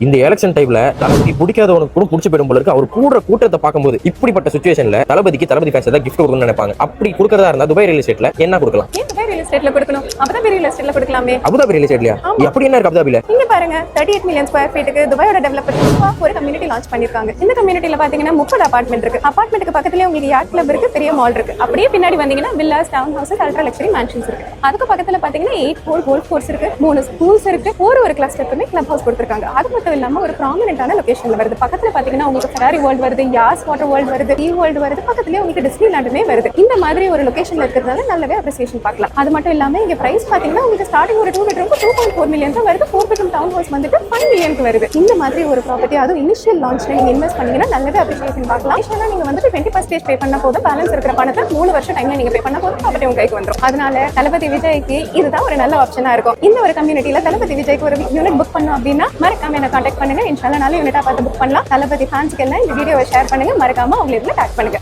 இந்த எலெக்ஷன் டைம்ல தளபதி பிடிக்காதவனுக்கு கூட பிடிச்ச போயிடும் போல இருக்கு. அவர் கூட்டத்தை பார்க்கும்போது இப்படிப்பட்ட சுச்சுவேஷன்ல தளபதி ஃபேன்ஸ் ஏதாவது கிஃப்ட் கொடுக்கணும்னு நினைப்பாங்க. அப்படி கொடுக்கறதா இருந்தா துபாய் ரியல் எஸ்டேட்ல என்ன கொடுக்கலாம்? துபாய் ரியல் எஸ்டேட்ல கொடுக்கணும். அபுதாபி ரியல் எஸ்டேட்ல கொடுக்கலாமே. அபுதாபி ரியல் எஸ்டேட்லயா? அப்படி என்ன இருக்கு அபுதாபில? இங்க பாருங்க 38 மில்லியன் ஸ்கொயர் ஃபீட்டுக்கு துபாயோட டெவலப்பர் ஒரு கம்யூனிட்டி லான்ச் பண்ணிருக்காங்க. இந்த கம்யூனிட்டில பாத்தீங்கன்னா 30 அபார்ட்மெண்ட் இருக்கு. அபார்ட்மெண்ட்டுக்கு பக்கத்துலயே உங்களுக்கு யாட் கிளப் இருக்கு, பெரிய மால் இருக்கு. அப்படியே பின்னாடி வந்தீங்கன்னா villas, down houses, ultra luxury mansions இருக்கு. அதுக்கு பக்கத்துல பாத்தீங்கன்னா 8 கோல்ஃப் கோர்ஸ் இருக்கு, 3 ஸ்கூல்ஸ் இருக்கு, ஒரு கிளஸ்டருக்குமே கிளப் ஹவுஸ் கொடுத்திருக்காங்க. அது மட்டும் இல்லாம ஒரு ப்ராமினன்ட்டான லொகேஷன்ல வருது. பக்கத்துல பாத்தீங்கன்னா உங்களுக்கு ஃபெராரி வேர்ல்ட் வருது, யாஸ் வாட்டர் வேர்ல்ட் வருது, டி வேர்ல்ட் வருது, பக்கத்துலயே உங்களுக்கு டிஸ்னி லேண்டுமே வருது. இந்த மாதிரி ஒரு லொகேஷன்ல இருக்கிறதால நல்லாவே அப்ரிசியேஷன் பார்க்கலாம். அது மட்டும் இல்லாம இங்க பிரைஸ் பாத்தீங்கன்னா உங்களுக்கு ஸ்டார்டிங் ஒரு 2 பெட்ரூம் 2.4 மில்லியன் தான் வருது. 4 பெட்ரூம் டவுன் ஹவுஸ் வந்துட்டு 5 மில்லியனுக்கு வருது. இந்த மாதிரி ஒரு ப்ராப்பர்ட்டி அதுவும் இனிஷியல் லான்ச்ல நீங்க இன்வெஸ்ட் பண்ணீங்கன்னா நல்லாவே அப்ரிசியேஷன் பார்க்கலாம். இனிஷியலா நீங்க வந்துட்டு 20% பே பண்ண போது பேலன்ஸ் இருக்கிற பணத்தை 3 வருஷம் டைம்ல நீங்க பே பண்ண போது ப்ராப்பர்ட்டி உங்க கைக்கு வந்துரும். அதனால தளபதி விஜய்க்கு இதுதான் ஒரு நல்ல ஆப்ஷனா இருக்கும். இந்த ஒரு கம்யூனிட்டில தளபதி விஜய்க்கு ஒரு யூனிட் புக் பண்ணோம் அப்படின்னா மறக்காம என்ன கான்டாக்ட் பண்ணுங்க. இன்ஷால்லா நல்ல யூனிட்டா பார்த்து புக் பண்ணலாம். தளபதி ஃபேன்ஸ்க்கு எல்லாம் இந்த வீடியோவை ஷேர் பண்ணுங்க. மறக்காம அவங்க இதுல டேக் பண்ணுங்க.